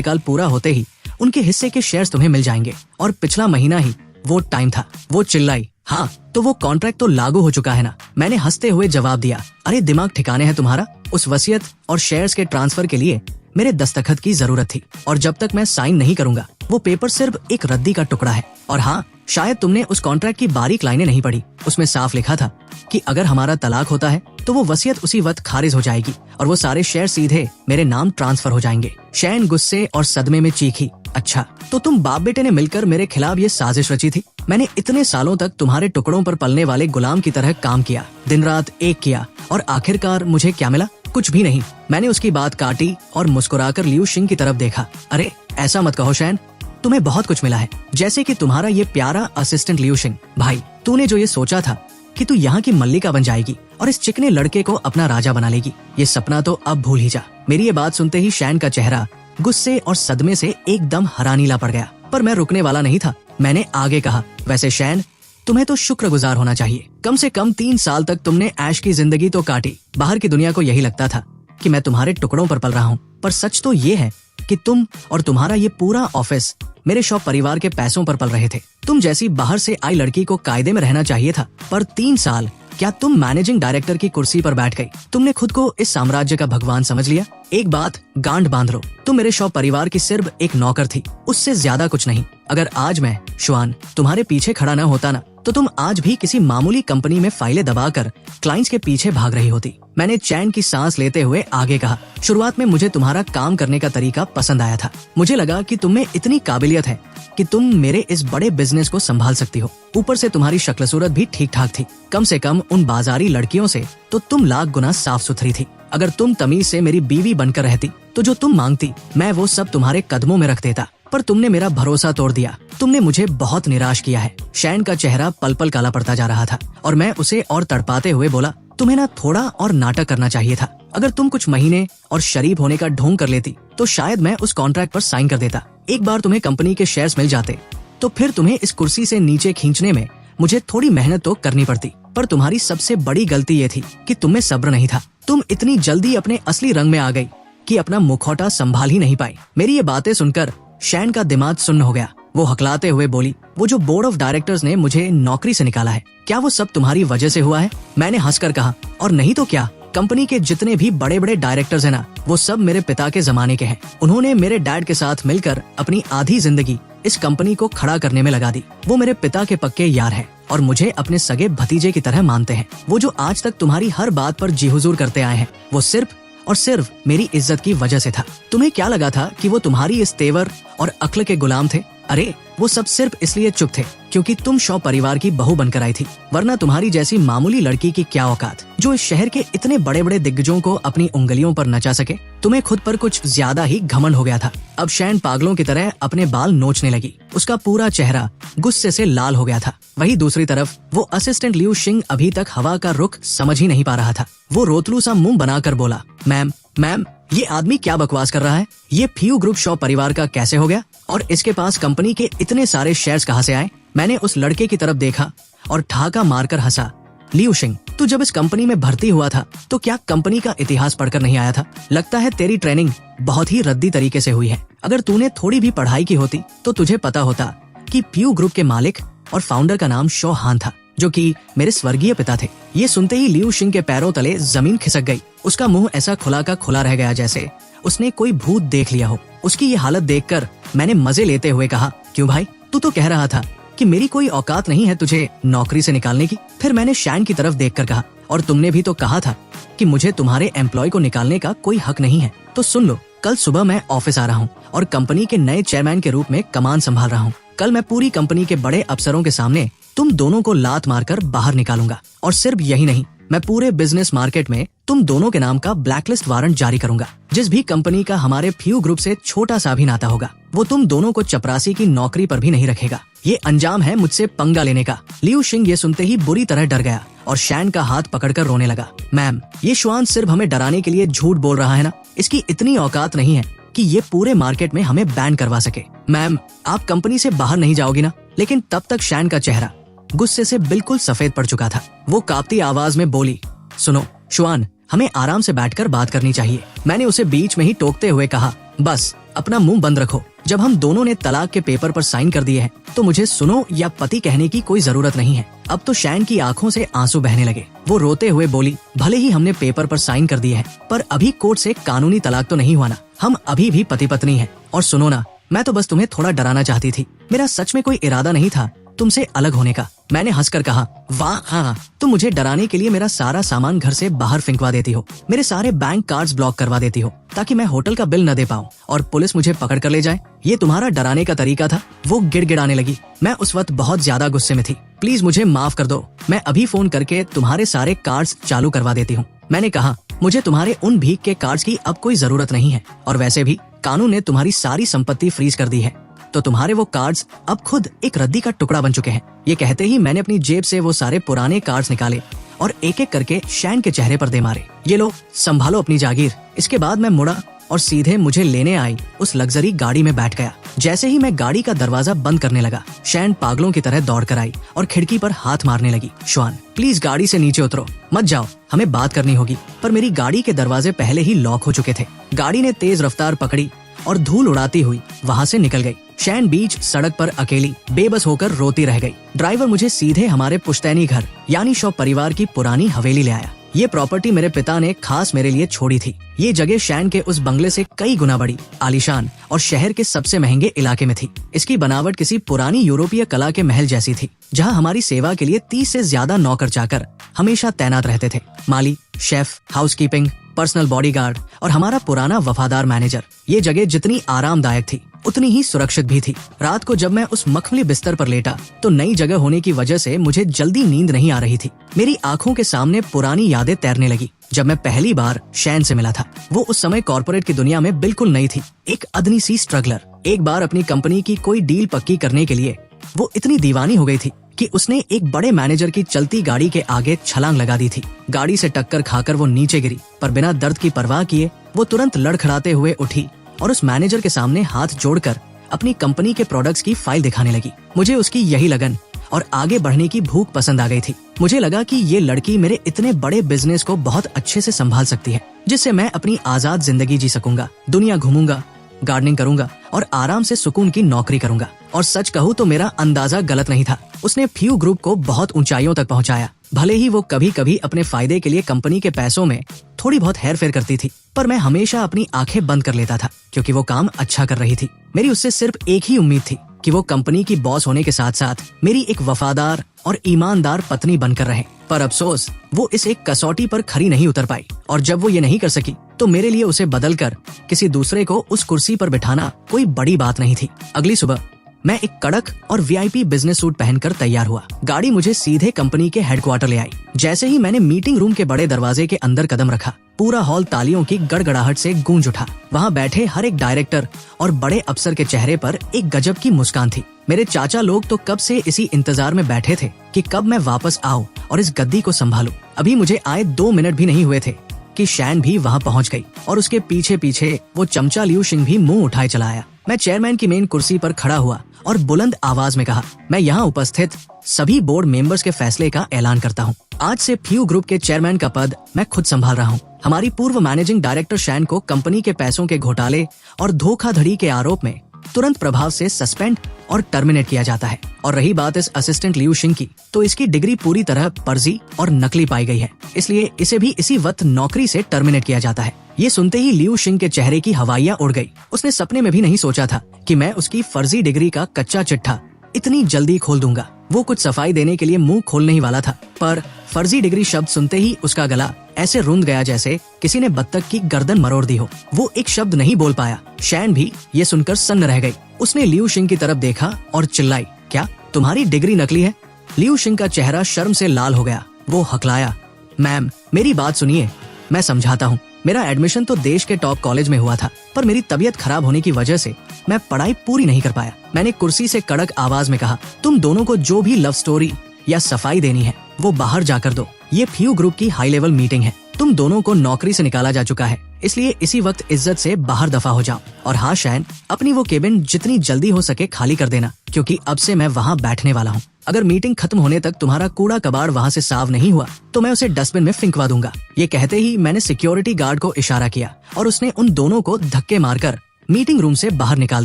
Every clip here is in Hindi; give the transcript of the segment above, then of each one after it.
कार्यकाल पूरा होते ही उनके हिस्से के शेयर्स तुम्हें मिल जाएंगे। और पिछला महीना ही वो टाइम था। वो चिल्लाई, हाँ तो वो कॉन्ट्रैक्ट तो लागू हो चुका है ना। मैंने हंसते हुए जवाब दिया, अरे दिमाग ठिकाने है तुम्हारा। उस वसीयत और शेयर्स के ट्रांसफर के लिए मेरे दस्तखत की जरूरत थी, और जब तक मैं साइन नहीं करूंगा वो पेपर सिर्फ एक रद्दी का टुकड़ा है। और हाँ, शायद तुमने उस कॉन्ट्रैक्ट की बारीक लाइनें नहीं पढ़ी। उसमें साफ लिखा था कि अगर हमारा तलाक होता है तो वो वसीयत उसी वक्त खारिज हो जाएगी और वो सारे शेयर सीधे मेरे नाम ट्रांसफर हो जाएंगे। शैन गुस्से और सदमे में चीखी, अच्छा तो तुम बाप बेटे ने मिलकर मेरे खिलाफ ये साजिश रची थी। मैंने इतने सालों तक तुम्हारे टुकड़ों पर पलने वाले गुलाम की तरह काम किया, दिन रात एक किया, और आखिरकार मुझे क्या मिला? कुछ भी नहीं। मैंने उसकी बात काटी और मुस्कुराकर लियू शिंग की तरफ देखा। अरे ऐसा मत कहो शैन, तुम्हें बहुत कुछ मिला है, जैसे कि तुम्हारा ये प्यारा असिस्टेंट लियू शिंग। भाई तूने जो ये सोचा था कि तू यहाँ की मल्लिका बन जाएगी और इस चिकने लड़के को अपना राजा बना लेगी, ये सपना तो अब भूल ही जा। मेरी ये बात सुनते ही शैन का चेहरा गुस्से और सदमे से एकदम हरा नीला पड़ गया, पर मैं रुकने वाला नहीं था। मैंने आगे कहा, वैसे शैन तुम्हें तो शुक्रगुजार होना चाहिए। कम से कम 3 साल तक तुमने ऐश की जिंदगी तो काटी। बाहर की दुनिया को यही लगता था कि मैं तुम्हारे टुकड़ों पर पल रहा हूँ, पर सच तो ये है कि तुम और तुम्हारा ये पूरा ऑफिस मेरे शॉप परिवार के पैसों पर पल रहे थे। तुम जैसी बाहर से आई लड़की को कायदे में रहना चाहिए था, पर 3 साल क्या तुम मैनेजिंग डायरेक्टर की कुर्सी पर बैठ गई? तुमने खुद को इस साम्राज्य का भगवान समझ लिया। एक बात गांड बांध लो, तुम मेरे शॉप परिवार की सिर्फ एक नौकर थी, उससे ज्यादा कुछ नहीं। अगर आज मैं शुआन तुम्हारे पीछे खड़ा न होता ना, तो तुम आज भी किसी मामूली कंपनी में फाइलें दबाकर क्लाइंट्स के पीछे भाग रही होती। मैंने चैन की सांस लेते हुए आगे कहा, शुरुआत में मुझे तुम्हारा काम करने का तरीका पसंद आया था। मुझे लगा कि तुम में इतनी काबिलियत है कि तुम मेरे इस बड़े बिजनेस को संभाल सकती हो। ऊपर से तुम्हारी शक्ल सूरत भी ठीक ठाक थी। कम से कम उन बाजारी लड़कियों से तो तुम लाख गुना साफ सुथरी थी। अगर तुम तमीज से मेरी बीवी बनकर रहती तो जो तुम मांगती मैं वो सब तुम्हारे कदमों में रख देता, पर तुमने मेरा भरोसा तोड़ दिया। तुमने मुझे बहुत निराश किया है। शैन का चेहरा पल पल काला पड़ता जा रहा था और मैं उसे और तड़पाते हुए बोला, तुम्हें ना थोड़ा और नाटक करना चाहिए था। अगर तुम कुछ महीने और शरीफ होने का ढोंग कर लेती तो शायद मैं उस कॉन्ट्रैक्ट पर साइन कर देता। एक बार तुम्हें कंपनी के शेयर्स मिल जाते तो फिर तुम्हें इस कुर्सी से नीचे खींचने में मुझे थोड़ी मेहनत तो करनी पड़ती। पर तुम्हारी सबसे बड़ी गलती ये थी कि तुम्हें सब्र नहीं था। तुम इतनी जल्दी अपने असली रंग में आ गई कि अपना मुखौटा संभाल ही नहीं पाई। मेरी ये बातें सुनकर शैन का दिमाग सुन्न हो गया। वो हकलाते हुए बोली, वो जो बोर्ड ऑफ डायरेक्टर्स ने मुझे नौकरी से निकाला है, क्या वो सब तुम्हारी वजह से हुआ है? मैंने हंसकर कहा, और नहीं तो क्या, कंपनी के जितने भी बड़े बड़े डायरेक्टर्स हैं ना, वो सब मेरे पिता के जमाने के हैं। उन्होंने मेरे डैड के साथ मिलकर अपनी आधी जिंदगी इस कंपनी को खड़ा करने में लगा दी। वो मेरे पिता के पक्के यार हैं और मुझे अपने सगे भतीजे की तरह मानते हैं। वो जो आज तक तुम्हारी हर बात पर जी हुजूर करते आए हैं, वो सिर्फ और सिर्फ मेरी इज्जत की वजह से था। तुम्हें क्या लगा था कि वो तुम्हारी इस तेवर और अक्ल के गुलाम थे? अरे वो सब सिर्फ इसलिए चुप थे क्योंकि तुम शॉ परिवार की बहू बनकर आई थी, वरना तुम्हारी जैसी मामूली लड़की की क्या औकात जो इस शहर के इतने बड़े बड़े दिग्गजों को अपनी उंगलियों पर नचा सके। तुम्हें खुद पर कुछ ज्यादा ही घमंड हो गया था। अब शैन पागलों की तरह अपने बाल नोचने लगी। उसका पूरा चेहरा गुस्से से लाल हो गया था। वहीं दूसरी तरफ वो असिस्टेंट लियू शिंग अभी तक हवा का रुख समझ ही नहीं पा रहा था। वो रोतलू सा मुंह बनाकर बोला, मैम ये आदमी क्या बकवास कर रहा है? ये फ्यू ग्रुप शॉ परिवार का कैसे हो गया और इसके पास कंपनी के इतने सारे शेयर्स कहाँ से आए? मैंने उस लड़के की तरफ देखा और ठाका मारकर हंसा। लियू शिंग, तू जब इस कंपनी में भर्ती हुआ था तो क्या कंपनी का इतिहास पढ़कर नहीं आया था? लगता है तेरी ट्रेनिंग बहुत ही रद्दी तरीके से हुई है। अगर तूने थोड़ी भी पढ़ाई की होती तो तुझे पता होता कि फ्यू ग्रुप के मालिक और फाउंडर का नाम शो हान था, जो कि मेरे स्वर्गीय पिता थे। ये सुनते ही लियू शिंग के पैरों तले जमीन खिसक गई। उसका मुंह ऐसा खुला का खुला रह गया जैसे उसने कोई भूत देख लिया हो। उसकी ये हालत देखकर मैंने मजे लेते हुए कहा, क्यों भाई, तू तो कह रहा था कि मेरी कोई औकात नहीं है तुझे नौकरी से निकालने की। फिर मैंने शैन की तरफ देखकर कहा, और तुमने भी तो कहा था कि मुझे तुम्हारे एम्प्लॉय को निकालने का कोई हक नहीं है। तो सुन लो, कल सुबह मैं ऑफिस आ रहा हूँ और कंपनी के नए चेयरमैन के रूप में कमान संभाल रहा हूँ। कल मैं पूरी कंपनी के बड़े अफसरों के सामने तुम दोनों को लात मारकर बाहर निकालूंगा। और सिर्फ यही नहीं, मैं पूरे बिजनेस मार्केट में तुम दोनों के नाम का ब्लैकलिस्ट वारंट जारी करूंगा। जिस भी कंपनी का हमारे फ्यू ग्रुप से छोटा सा भी नाता होगा, वो तुम दोनों को चपरासी की नौकरी पर भी नहीं रखेगा। ये अंजाम है मुझसे पंगा लेने का। लियू शिंग ये सुनते ही बुरी तरह डर गया और शैन का हाथ पकड़कर रोने लगा। मैम, ये श्वान सिर्फ हमें डराने के लिए झूठ बोल रहा है ना। इसकी इतनी औकात नहीं है कि ये पूरे मार्केट में हमें बैन करवा सके। मैम, आप कंपनी से बाहर नहीं जाओगी ना? लेकिन तब तक शैन का चेहरा गुस्से से बिल्कुल सफेद पड़ चुका था। वो कांपती आवाज में बोली, सुनो शुआन, हमें आराम से बैठकर बात करनी चाहिए। मैंने उसे बीच में ही टोकते हुए कहा, बस अपना मुंह बंद रखो। जब हम दोनों ने तलाक के पेपर पर साइन कर दिए हैं तो मुझे सुनो या पति कहने की कोई जरूरत नहीं है। अब तो शैन की आंखों से आंसू बहने लगे। वो रोते हुए बोली, भले ही हमने पेपर पर साइन कर दिए हैं, पर अभी कोर्ट से कानूनी तलाक तो नहीं हुआ ना। हम अभी भी पति पत्नी हैं। और सुनो ना, मैं तो बस तुम्हें थोड़ा डराना चाहती थी। मेरा सच में कोई इरादा नहीं था तुमसे अलग होने का। मैंने हंसकर कहा, वाह हाँ, तुम मुझे डराने के लिए मेरा सारा सामान घर से बाहर फेंकवा देती हो, मेरे सारे बैंक कार्ड्स ब्लॉक करवा देती हो ताकि मैं होटल का बिल न दे पाऊँ और पुलिस मुझे पकड़ कर ले जाए। ये तुम्हारा डराने का तरीका था। वो गिड़गिड़ाने लगी। मैं उस वक्त बहुत ज्यादा गुस्से में थी। प्लीज मुझे माफ कर दो, मैं अभी फोन करके तुम्हारे सारे कार्ड्स चालू करवा देती हूँ। मैंने कहा, मुझे तुम्हारे उन भीख के कार्ड्स की अब कोई जरूरत नहीं है, और वैसे भी कानून ने तुम्हारी सारी संपत्ति फ्रीज कर दी है, तो तुम्हारे वो कार्ड्स अब खुद एक रद्दी का टुकड़ा बन चुके हैं। ये कहते ही मैंने अपनी जेब से वो सारे पुराने कार्ड्स निकाले और एक एक करके शैन के चेहरे पर दे मारे। ये लो, संभालो अपनी जागीर। इसके बाद मैं मुड़ा और सीधे मुझे लेने आई उस लग्जरी गाड़ी में बैठ गया। जैसे ही मैं गाड़ी का दरवाजा बंद करने लगा, शैन पागलों की तरह दौड़ कर आई और खिड़की पर हाथ मारने लगी। श्वान, प्लीज गाड़ी से नीचे उतरो, मत जाओ, हमें बात करनी होगी। पर मेरी गाड़ी के दरवाजे पहले ही लॉक हो चुके थे। गाड़ी ने तेज रफ्तार पकड़ी और धूल उड़ाती हुई वहाँ से निकल गई। शैन बीच सड़क पर अकेली बेबस होकर रोती रह गई। ड्राइवर मुझे सीधे हमारे पुश्तैनी घर यानी शॉ परिवार की पुरानी हवेली ले आया। ये प्रॉपर्टी मेरे पिता ने खास मेरे लिए छोड़ी थी। ये जगह शैन के उस बंगले से कई गुना बड़ी, आलीशान और शहर के सबसे महंगे इलाके में थी। इसकी बनावट किसी पुरानी यूरोपीय कला के महल जैसी थी, जहाँ हमारी सेवा के लिए 30 से ज्यादा नौकर चाकर हमेशा तैनात रहते थे। माली, शेफ, हाउसकीपिंग, पर्सनल बॉडीगार्ड और हमारा पुराना वफादार मैनेजर। ये जगह जितनी आरामदायक थी उतनी ही सुरक्षित भी थी। रात को जब मैं उस मखमली बिस्तर पर लेटा तो नई जगह होने की वजह से मुझे जल्दी नींद नहीं आ रही थी। मेरी आंखों के सामने पुरानी यादें तैरने लगी। जब मैं पहली बार शैन से मिला था, वो उस समय कॉर्पोरेट की दुनिया में बिल्कुल नई थी, एक अदनी सी स्ट्रगलर। एक बार अपनी कंपनी की कोई डील पक्की करने के लिए वो इतनी दीवानी हो गई थी कि उसने एक बड़े मैनेजर की चलती गाड़ी के आगे छलांग लगा दी थी। गाड़ी से टक्कर खाकर वो नीचे गिरी, पर बिना दर्द की परवाह किए वो तुरंत लड़खड़ाते हुए उठी और उस मैनेजर के सामने हाथ जोड़कर अपनी कंपनी के प्रोडक्ट्स की फाइल दिखाने लगी। मुझे उसकी यही लगन और आगे बढ़ने की भूख पसंद आ गई थी। मुझे लगा कि ये लड़की मेरे इतने बड़े बिजनेस को बहुत अच्छे से संभाल सकती है, जिससे मैं अपनी आजाद जिंदगी जी सकूंगा, दुनिया घूमूंगा, गार्डनिंग करूंगा और आराम से सुकून की नौकरी करूंगा। और सच कहूँ तो मेरा अंदाजा गलत नहीं था। उसने फ्यू ग्रुप को बहुत ऊंचाइयों तक पहुंचाया। भले ही वो कभी कभी अपने फायदे के लिए कंपनी के पैसों में थोड़ी बहुत हेरफेर करती थी, पर मैं हमेशा अपनी आंखें बंद कर लेता था क्योंकि वो काम अच्छा कर रही थी। मेरी उससे सिर्फ एक ही उम्मीद थी कि वो कंपनी की बॉस होने के साथ साथ मेरी एक वफादार और ईमानदार पत्नी बनकर रहे। पर अफसोस, वो इस एक कसौटी पर खरी नहीं उतर पाई, और जब वो ये नहीं कर सकी तो मेरे लिए उसे बदलकर किसी दूसरे को उस कुर्सी पर बिठाना कोई बड़ी बात नहीं थी। अगली सुबह मैं एक कड़क और वीआईपी बिजनेस सूट पहनकर तैयार हुआ। गाड़ी मुझे सीधे कंपनी के हेडक्वार्टर ले आई। जैसे ही मैंने मीटिंग रूम के बड़े दरवाजे के अंदर कदम रखा, पूरा हॉल तालियों की गड़गड़ाहट से गूंज उठा। वहाँ बैठे हर एक डायरेक्टर और बड़े अफसर के चेहरे पर एक गजब की मुस्कान थी। मेरे चाचा लोग तो कब से इसी इंतजार में बैठे थे कि कब मैं वापस आऊं और इस गद्दी को संभालूं। अभी मुझे आए 2 मिनट भी नहीं हुए थे कि शैन भी वहाँ पहुँच गई और उसके पीछे पीछे वो चमचा लियू शिंग भी मुंह उठाए चला आया। मैं चेयरमैन की मेन कुर्सी पर खड़ा हुआ और बुलंद आवाज में कहा, मैं यहाँ उपस्थित सभी बोर्ड मेंबर्स के फैसले का ऐलान करता हूँ। आज से फ्यू ग्रुप के चेयरमैन का पद मैं खुद संभाल रहा हूँ। हमारी पूर्व मैनेजिंग डायरेक्टर शैन को कंपनी के पैसों के घोटाले और धोखाधड़ी के आरोप में तुरंत प्रभाव से सस्पेंड और टर्मिनेट किया जाता है। और रही बात इस असिस्टेंट लियू शिंग की, तो इसकी डिग्री पूरी तरह फर्जी और नकली पाई गई है, इसलिए इसे भी इसी वक्त नौकरी से टर्मिनेट किया जाता है। ये सुनते ही लियू शिंग के चेहरे की हवाइयाँ उड़ गई। उसने सपने में भी नहीं सोचा था कि मैं उसकी फर्जी डिग्री का कच्चा चिट्ठा इतनी जल्दी खोल दूंगा। वो कुछ सफाई देने के लिए मुंह खोलने ही वाला था, पर फर्जी डिग्री शब्द सुनते ही उसका गला ऐसे रुंध गया जैसे किसी ने बत्तख की गर्दन मरोड़ दी हो। वो एक शब्द नहीं बोल पाया। शैन भी ये सुनकर सन्न रह गई। उसने लियू शिंग की तरफ देखा और चिल्लाई, क्या तुम्हारी डिग्री नकली है? लियू शिंग का चेहरा शर्म से लाल हो गया। वो हकलाया, मैम मेरी बात सुनिए, मैं समझाता हूँ। मेरा एडमिशन तो देश के टॉप कॉलेज में हुआ था, पर मेरी तबीयत खराब होने की वजह से मैं पढ़ाई पूरी नहीं कर पाया। मैंने कुर्सी से कड़क आवाज में कहा, तुम दोनों को जो भी लव स्टोरी या सफाई देनी है वो बाहर जाकर दो। ये फ्यू ग्रुप की हाई लेवल मीटिंग है। तुम दोनों को नौकरी से निकाला जा चुका है, इसलिए इसी वक्त इज्जत से बाहर दफा हो जाओ। और हाँ शैन, अपनी वो केबिन जितनी जल्दी हो सके खाली कर देना, क्योंकि अब से मैं वहाँ बैठने वाला हूँ। अगर मीटिंग खत्म होने तक तुम्हारा कूड़ा कबाड़ वहाँ से साफ नहीं हुआ तो मैं उसे डस्टबिन में फेंकवा दूंगा। ये कहते ही मैंने सिक्योरिटी गार्ड को इशारा किया और उसने उन दोनों को धक्के मारकर मीटिंग रूम से बाहर निकाल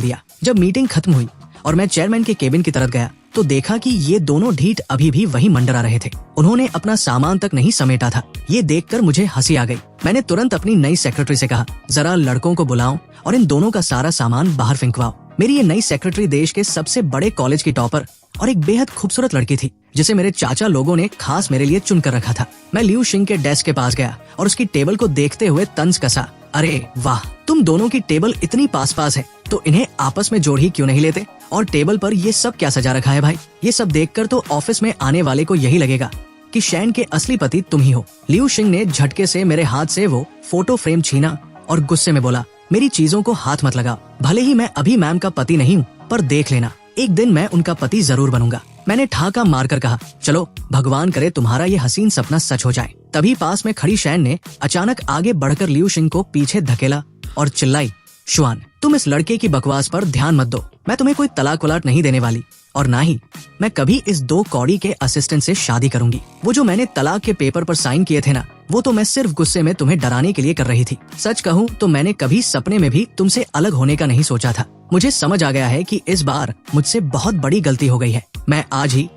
दिया। जब मीटिंग खत्म हुई और मैं चेयरमैन के केबिन की तरफ गया तो देखा कि ये दोनों ढीठ अभी भी वहीं मंडरा रहे थे। उन्होंने अपना सामान तक नहीं समेटा था। ये देखकर मुझे हंसी आ गई। मैंने तुरंत अपनी नई सेक्रेटरी से कहा, जरा लड़कों को बुलाओ और इन दोनों का सारा सामान बाहर फेंकवाओ। मेरी ये नई सेक्रेटरी देश के सबसे बड़े कॉलेज की टॉपर और एक बेहद खूबसूरत लड़की थी जिसे मेरे चाचा लोगों ने खास मेरे लिए चुन कर रखा था। मैं लियू शिंग के डेस्क के पास गया और उसकी टेबल को देखते हुए तंज कसा। अरे वाह, तुम दोनों की टेबल इतनी पास पास है तो इन्हें आपस में जोड़ ही क्यों नहीं लेते? और टेबल पर ये सब क्या सजा रखा है भाई? ये सब देखकर तो ऑफिस में आने वाले को यही लगेगा कि शैन के असली पति तुम ही हो। लियू शिंग ने झटके से मेरे हाथ से वो फोटो फ्रेम छीना और गुस्से में बोला, मेरी चीजों को हाथ मत लगा। भले ही मैं अभी मैम का पति नहीं हूँ, पर देख लेना, एक दिन मैं उनका पति जरूर बनूंगा। मैंने ठाका मारकर कहा, चलो भगवान करे तुम्हारा ये हसीन सपना सच हो जाए। तभी पास में खड़ी शैन ने अचानक आगे बढ़कर लियू शिंग को पीछे धकेला और चिल्लाई, शुआन, तुम इस लड़के की बकवास पर ध्यान मत दो। मैं तुम्हें कोई तलाक वलाक नहीं देने वाली और ना ही मैं कभी इस 2 कौड़ी के असिस्टेंट से शादी करूंगी। वो जो मैंने तलाक के पेपर पर साइन किए थे ना, वो तो मैं सिर्फ गुस्से में तुम्हें डराने के लिए कर रही थी। सच कहूँ तो मैंने कभी सपने में भी तुमसे अलग होने का नहीं सोचा था। मुझे समझ आ गया है कि इस बार मुझसे बहुत बड़ी गलती हो गई है। मैं आज ही